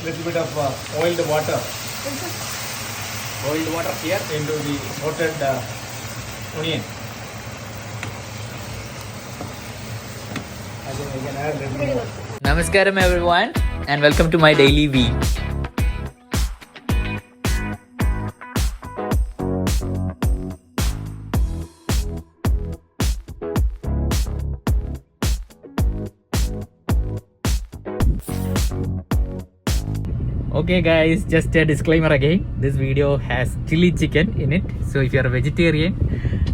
Little bit of oiled water. Boiled water here into the coated onion. I think we can add a little more. Namaskaram everyone and welcome to my daily week. Okay guys, just a disclaimer again. This video has chili chicken in it. So if you are a vegetarian,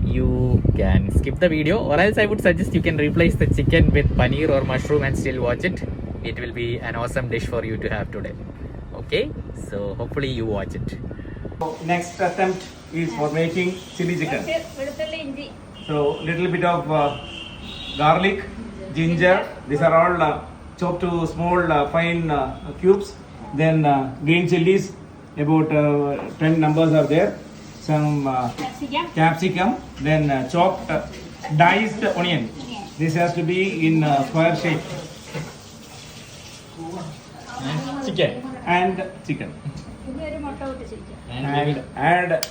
you can skip the video, or else I would suggest you can replace the chicken with paneer or mushroom and still watch it. It will be an awesome dish for you to have today. Okay, so hopefully you watch it. So next attempt is for making chili chicken. So little bit of garlic, ginger. These are all chopped to small fine cubes. Then green chilies, about 10 numbers are there. Some capsicum. Then chopped diced onion. This has to be in square shape. And chicken. And add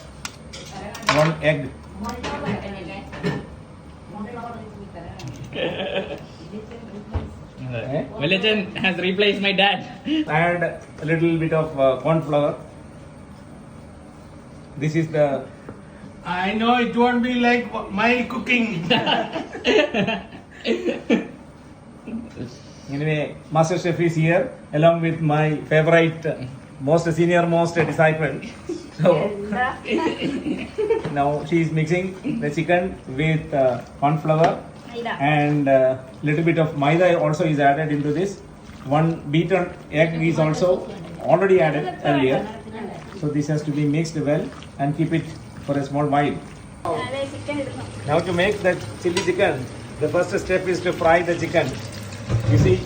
one egg. Velajan has replaced my dad. Add a little bit of corn flour. This is the. I know it won't be like my cooking. Anyway, Master Chef is here along with my favorite, most senior most disciple. So now she is mixing the chicken with corn flour. And little bit of maida also is added into this. One beaten egg is also already added earlier. So this has to be mixed well and keep it for a small while. Now to make the chili chicken, the first step is to fry the chicken. You see,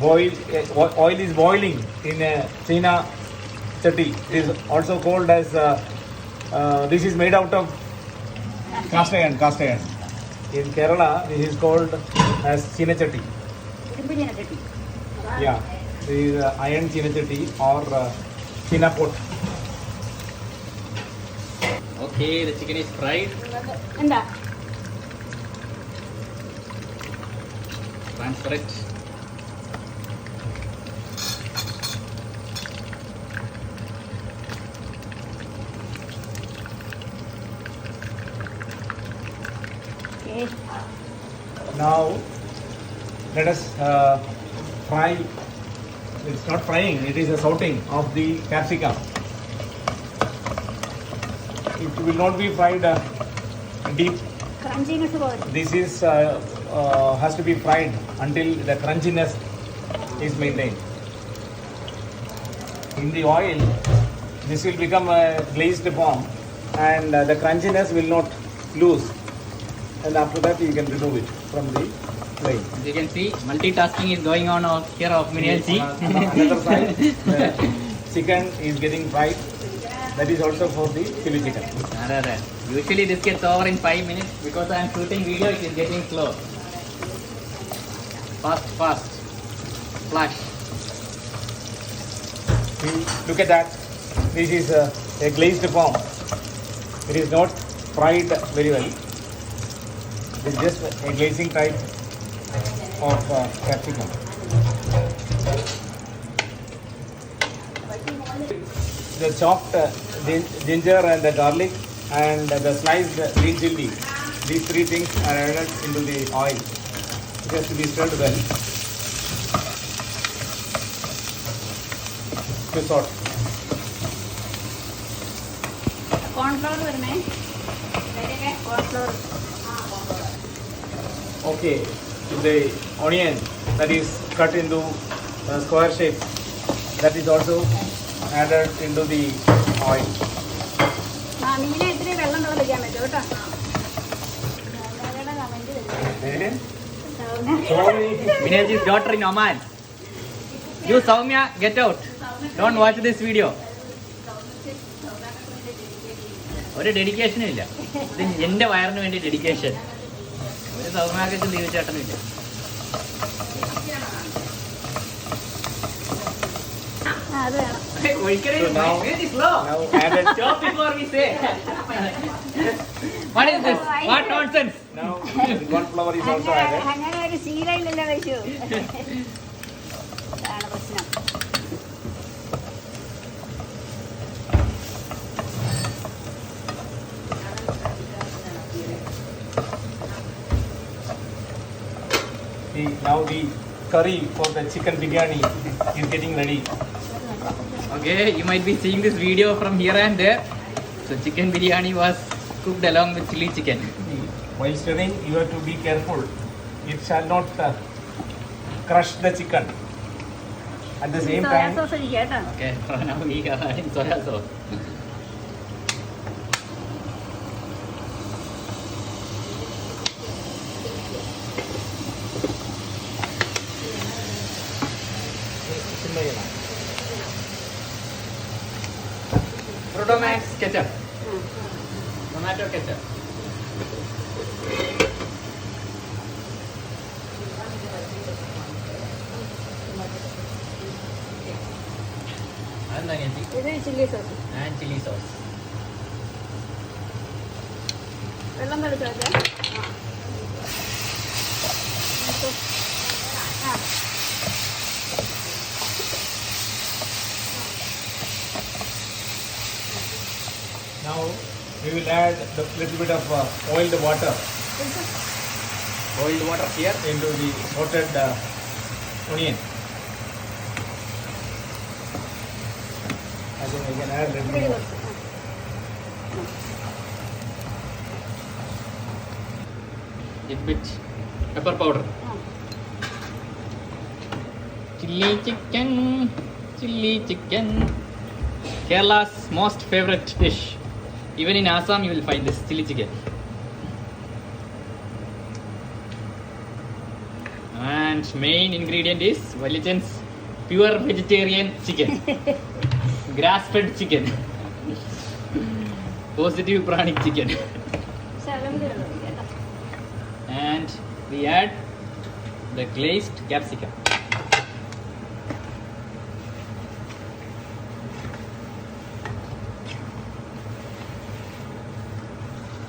oil is boiling in a China chatti. It is also called as, this is made out of cast iron. In Kerala, this is called as China chatti. Yeah, this is iron China chatti or China pot. Okay, the chicken is fried. Transfer it. Now, let us fry. It's not frying, it is a sauteing of the capsicum. It will not be fried deep. This is has to be fried until the crunchiness is maintained. In the oil, this will become a glazed form and the crunchiness will not lose. And after that, you can remove it from the flame. As you can see, multitasking is going on here of Minelji. Another side, the chicken is getting fried. That is also for the chili chicken. Usually this gets over in 5 minutes. Because I am shooting video, it is getting slow. Fast. Flash. See, look at that. This is a glazed form. It is not fried very well. It is just a glazing type of capsicum. The chopped ginger and the garlic and the sliced green chili. These three things are added into the oil. It has to be stirred well. To sort. Okay, the onion that is cut into square shape, that is also added into the oil. Minelji's daughter in Oman. You Soumya, get out. Don't watch this video. ഒരു ഡെഡിക്കേഷനും ഇല്ല. ഇത് എൻ്റെ വയറിന് വേണ്ടി dedication. ഒരു സൗമ്യാർക്കും ദീപചേട്ടനും ഇല്ല. അത് വേണം. ഒരിക്കലും So now- very slow. Now added. Stop before we say. What is this? What nonsense? Now the cornflower is also added. അങ്ങനെ ഒരു ശീലമില്ലല്ലോ വിഷു. അതാണ് പ്രശ്നം. Now the curry for the chicken biryani is getting ready. Okay, you might be seeing this video from here and there. So chicken biryani was cooked along with chili chicken. While stirring, you have to be careful. It shall not crush the chicken. At the same soya time, sauce ഒഴിക്കുക കേട്ടോ. Okay, now we are adding soya sauce. Protomax ketchup. Tomato ketchup. And ഇത് chilli sauce. chili sauce. വെള്ളം തളിച്ചോക്കെ. now we will add the little bit of oiled water Boiled water here. into the coated onion. I think we can add little ഇതിൽ more. കുറച്ച്. Little bit pepper powder. Chili chicken. Chili chicken. Kerala's most favorite dish. Even in Assam, you will find this chili chicken. And main ingredient is Valichan's pure vegetarian chicken. Grass-fed chicken. Positive pranic chicken. ശകലം കൂടി വെള്ളം ഒഴിക്കുക കേട്ടോ. And we add the glazed capsicum.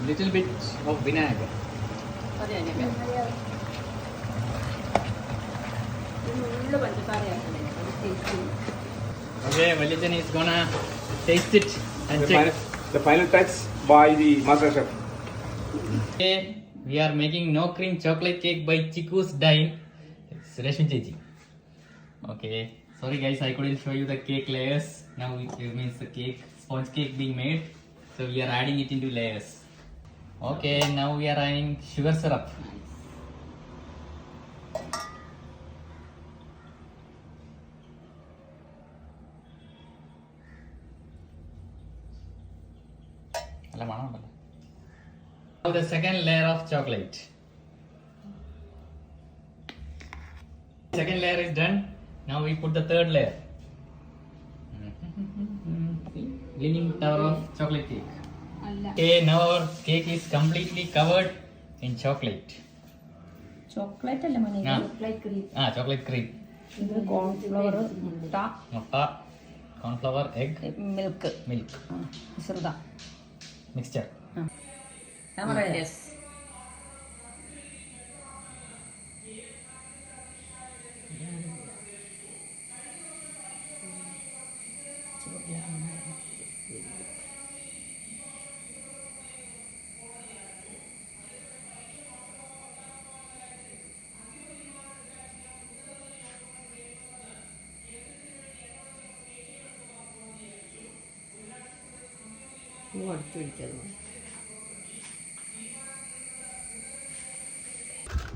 Little bit of vinegar. മതി അതിനൊക്കെ. ഇത് ഉള്ളു പഞ്ചസാരയാക്കണേ. അത് taste. Okay, Valichan is gonna taste it and check. The final touch by the master chef. Okay, we are making no cream chocolate cake by Chiku's Dine. It's Rashmi Chechi. Okay, sorry guys, I couldn't show you the cake layers. Now it means the cake, sponge cake being made. So we are adding it into layers. Okay, now we are adding sugar syrup. Now the second layer of chocolate. Second layer is done. Now we put the third layer. Leaning tower of chocolate cake. അല്ല. Okay, now our cake is completely covered in chocolate. Chocolate അല്ല മോനെ. ആ. Chocolate cream. Chocolate cream. ഇത് cornflour, മുട്ട, Mutta, cornflour, egg, milk, milk, മിശ്രിത. mixture. ഞാൻ പറയാം.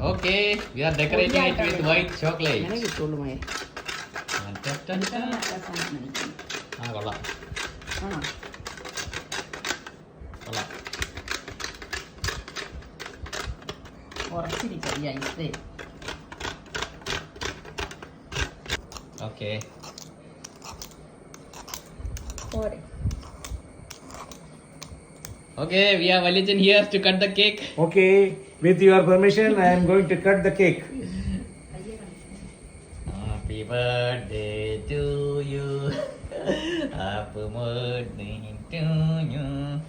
Okay, we are decorating it with white chocolate. കിട്ടുള്ളൂ മോയെ. കൊള്ളാം ആണോ? കൊള്ളാം. ഉറച്ചിരിക്കും ഈ ഐസ്. Okay. പോരെ. Okay, we have Valichan here to cut the cake. Okay, with your permission, I am going to cut the cake. Happy birthday to you. Happy birthday to you.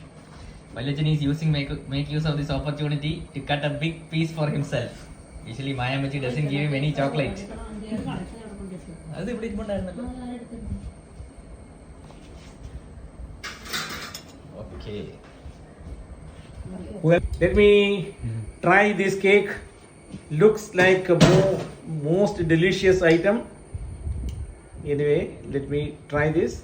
Valachan is using make use of this opportunity to cut a big piece for himself. Usually Mayamachi doesn't give him any chocolate. അത് ഇവിടെ ഇരിപ്പുണ്ടായിരുന്നല്ലോ. Okay. Well, let me try this cake. Looks like a most delicious item. Anyway, let me try this.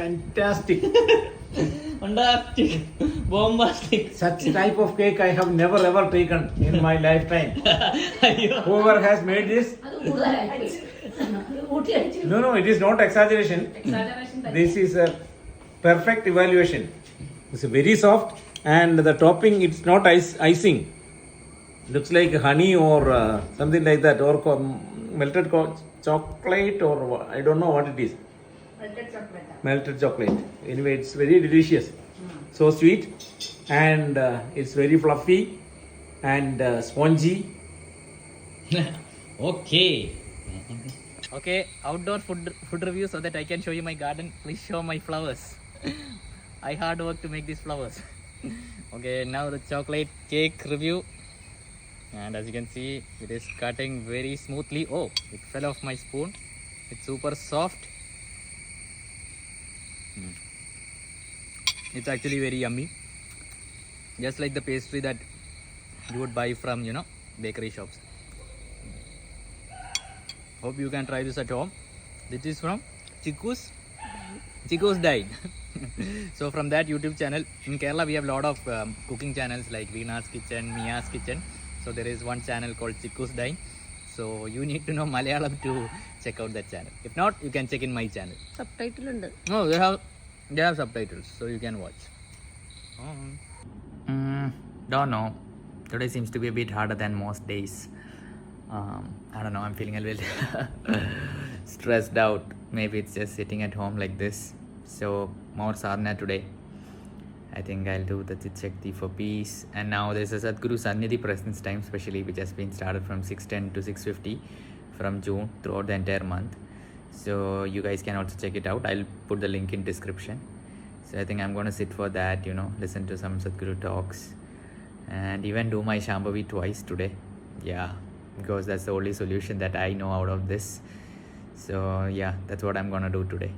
Fantastic. Fantastic. Bombastic. Such type of cake I have never ever taken in my lifetime. Whoever has made this, അത് കൂടുതലായി ഊട്ടി അടിച്ചു no, it is not exaggeration. Exaggeration This is a perfect evaluation. It's very soft, and the topping, it's not icing. Looks like honey or something like that, or melted chocolate, or I don't know what it is. Melted chocolate. Anyway, it's very delicious. So sweet, and it's very fluffy and spongy. Okay. Okay, outdoor food review so that I can show you my garden. Please show my flowers. I hard work to make these flowers. Okay, now the chocolate cake review. And as you can see, it is cutting very smoothly. Oh, it fell off my spoon. It's super soft. It's actually very yummy. Just like the pastry that you would buy from, bakery shops. Hope you can try this at home. This is from Chiku's Dine. So from that YouTube channel, in Kerala we have a lot of cooking channels like Veena's Kitchen, Mia's Kitchen. So there is one channel called Chiku's Dine. So you need to know Malayalam to check out that channel. If not, you can check in my channel. Subtitle ഉണ്ട്. No, they have subtitles, so you can watch. Don't know. Today seems to be a bit harder than most days. I don't know. I'm feeling a little stressed out. Maybe it's just sitting at home like this. So more sadhana today. I think I'll do the Chit Shakti for peace. And now there's a Sadhguru Sannidhi presence time specially, which has been started from 6:10 to 6:50 from June throughout the entire month. So you guys can also check it out. I'll put the link in description. So I think I'm going to sit for that, listen to some Sadhguru talks and even do my Shambhavi twice today. Yeah, because that's the only solution that I know out of this. So yeah, that's what I'm going to do today.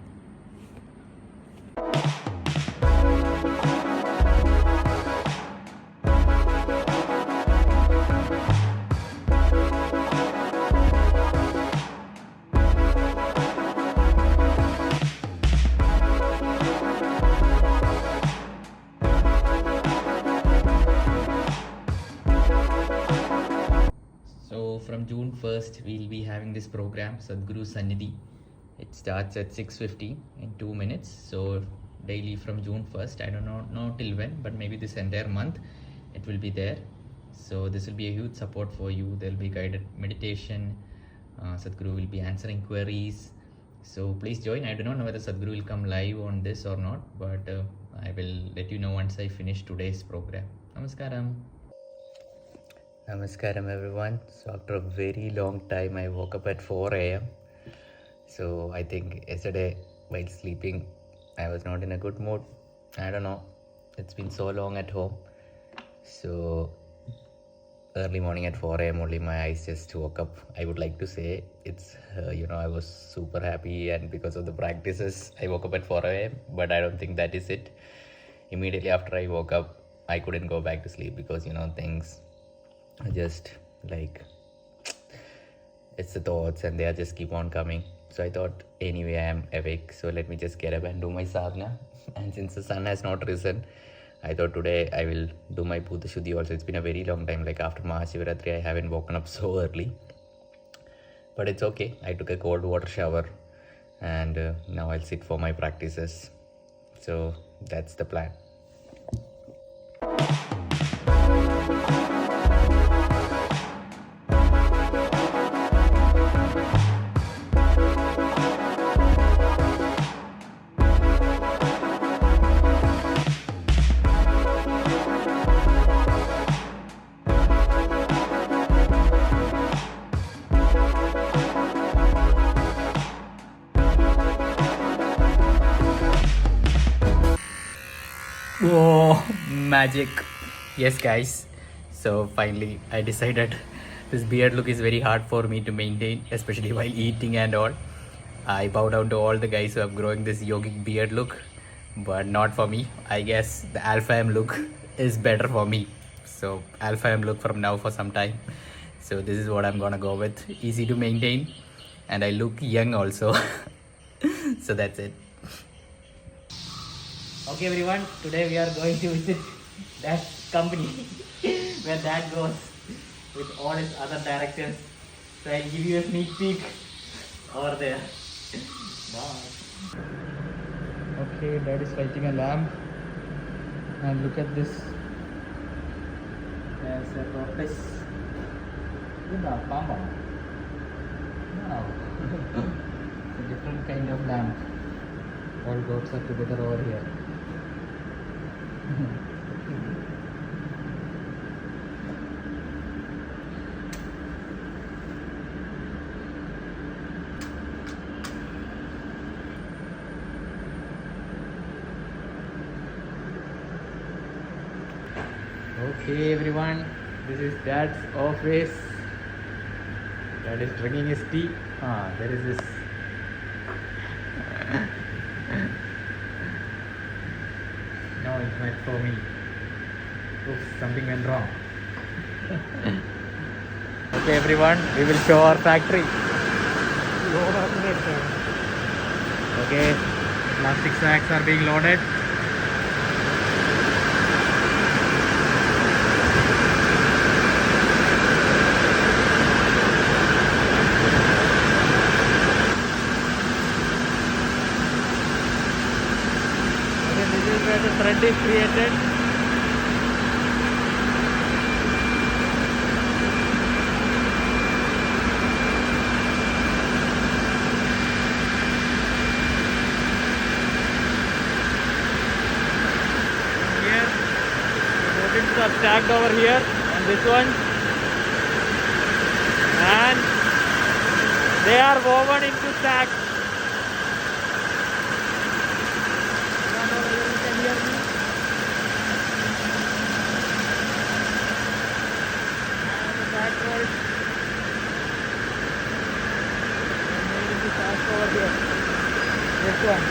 So from June 1st, we'll be having this program, Sadhguru Sannidhi. It starts at 6:50 in 2 minutes. So daily from June 1st, I don't know till when, but maybe this entire month, it will be there. So this will be a huge support for you. There will be guided meditation. Sadhguru will be answering queries. So please join. I do not know whether Sadhguru will come live on this or not, but I will let you know once I finish today's program. Namaskaram. Namaskaram everyone. So after a very long time I woke up at 4 a.m. So I think yesterday while sleeping I was not in a good mood. I don't know. It's been so long at home. So early morning at 4 a.m. only my eyes just woke up. I would like to say it's, I was super happy and because of the practices I woke up at 4 a.m. But I don't think that is it. Immediately after I woke up I couldn't go back to sleep because things just like it's the thoughts and they just keep on coming. So I thought anyway I am awake, so let me just get up and do my sadhana. And since the sun has not risen, I thought today I will do my Bhuta Shuddhi also. It's been a very long time, like after Mahashivaratri I haven't woken up so early, but it's okay. I took a cold water shower and now I'll sit for my practices. So that's the plan. Oh, magic. Yes, guys. So finally, I decided this beard look is very hard for me to maintain, especially while eating and all. I bow down to all the guys who have growing this yogic beard look, but not for me. I guess the Alpha M look is better for me. So Alpha M look from now for some time. So this is what I'm gonna go with. Easy to maintain, and I look young also. So that's it. Okay everyone, today we are going to visit that company where Dad goes with all his other directors. So I'll give you a sneak peek over there. Bye. Okay, Dad is lighting a lamp, and look at this. There's a tortoise. Pamba. Wow. It's a different kind of lamp. All goats are together over here. Okay everyone, this is Dad's office. Dad is drinking his tea. There is this. No, it's not for me. Oops, something went wrong. Okay everyone, we will show our factory. Okay, plastic sacks are being loaded. Okay, this is where the thread is created. Are stacked over here and this one, and they are woven into sacks. You can hear me. And the sack rolls are made into sacks over here. This one,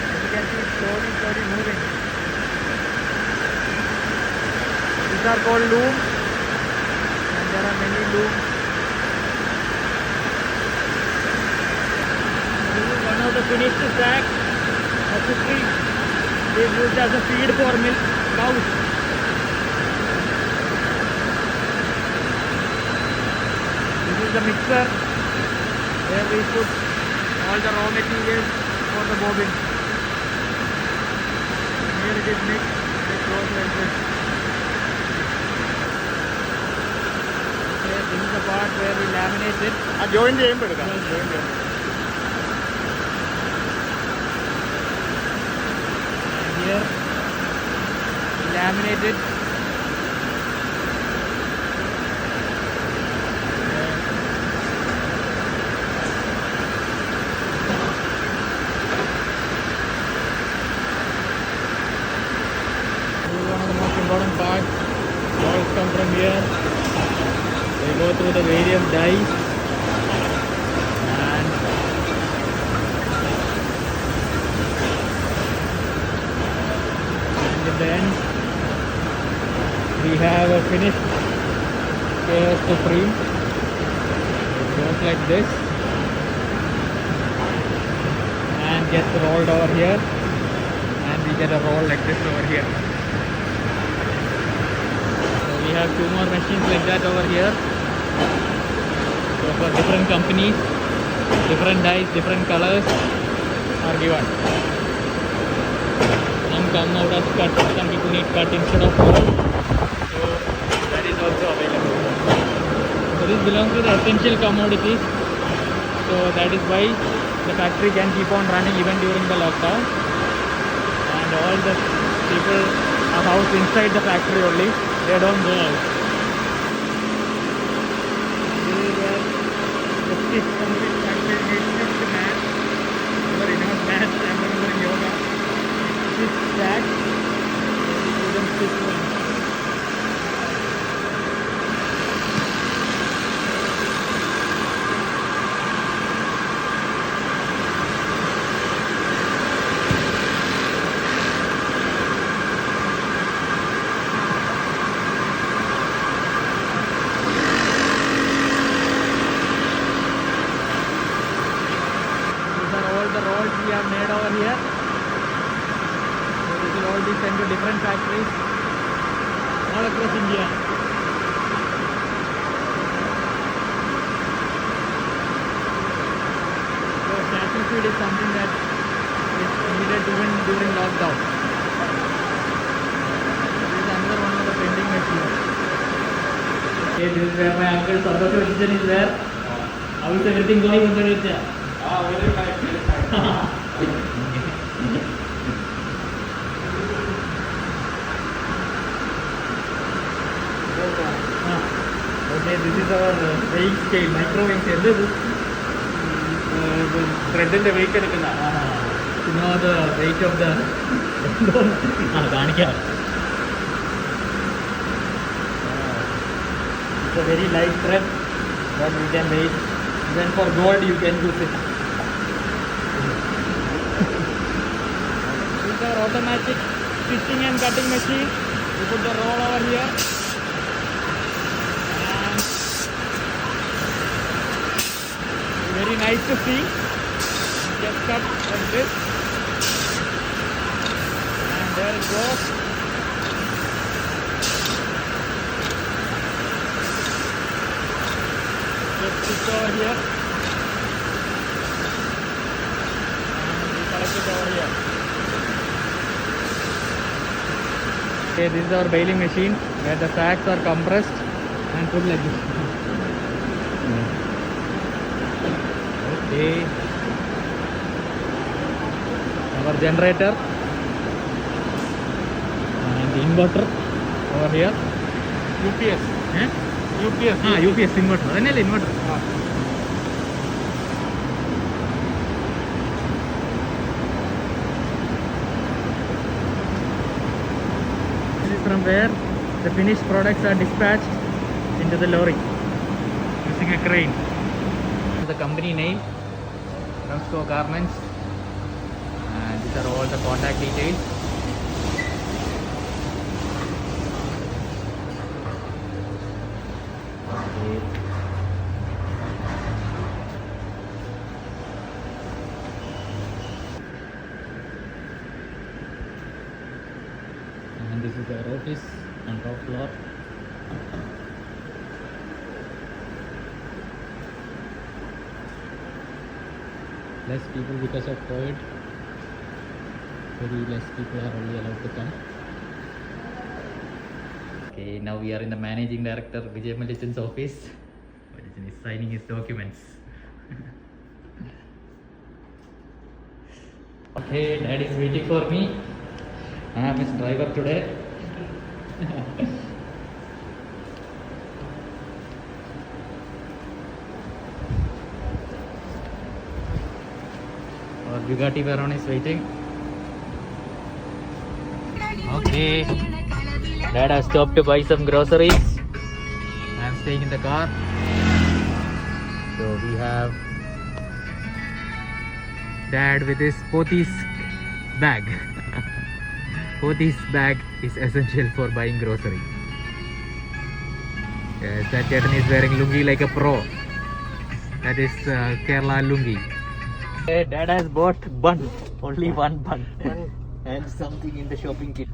as you can see, it's slowly moving. These are called looms, and there are many looms. This is one of the finished sacks of the tree. It is used as a feed for milk cows. This is the mixer where we put all the raw materials for the bobbin. Here it is mixed. It goes like this. This is the part where we laminate it. join the end. And here we laminate it. This is one of the most important parts. Balls come from here. We go through the various dyes, and at the end we have a finished chaos supreme. It goes like this and gets rolled over here, and we get a roll like this over here. So we have two more machines like that over here. So for different companies, different dyes, different colors are given. Some come out as cut, some people need cut instead of roll. So that is also available. So this belongs to the essential commodities. So that is why the factory can keep on running even during the lockdown. And all the people are housed inside the factory only. They don't go out. Complete factory makes the man. Sorry, not math, I'm remembering yoga. This stack side over here. So this will all be sent to different factories all across India. So cattle feed is something that is needed even during lockdown. This is another one of the vending machines. Okay, this is where my uncle Sarvasya Kitchen is there. How is everything going on there? Very nice, very nice. Okay, this is our weighing scale, microweighing scale. This is ബ്രെഡിന്റെ weight എടുക്കുന്ന to know the weight of the കാണിക്കാം. It's a very light thread that we can weigh. Even for gold you can use it. This is our automatic stitching and cutting machine. We put the roll over here. And very nice to see. Just cut like this. And there it goes. Just stitch over here. And we collect it over here. Okay, this is our baling machine where the sacks are compressed and put like this. Okay. Our generator and the inverter over here. UPS. Eh? UPS. UPS inverter. Another inverter. This is from where the finished products are dispatched into the lorry using a crane. This is the company name, Ramsco Garments, and these are all the contact details. Okay. And this is our office on top floor. Less people because of COVID. Very less people are only allowed to come. Okay, now we are in the managing director Vijay Malichan's office. Malichan is signing his documents. Okay, dad is waiting for me. I am his driver today. Our Bugatti Veyron is waiting. Okay, dad has stopped to buy some groceries. I am staying in the car. So we have dad with his Pothys bag. Pothys bag is essential for buying grocery. Yes, that Chetan is wearing lungi like a pro. That is Kerala lungi. Hey, dad has bought bun, only one bun, and something in the shopping kit.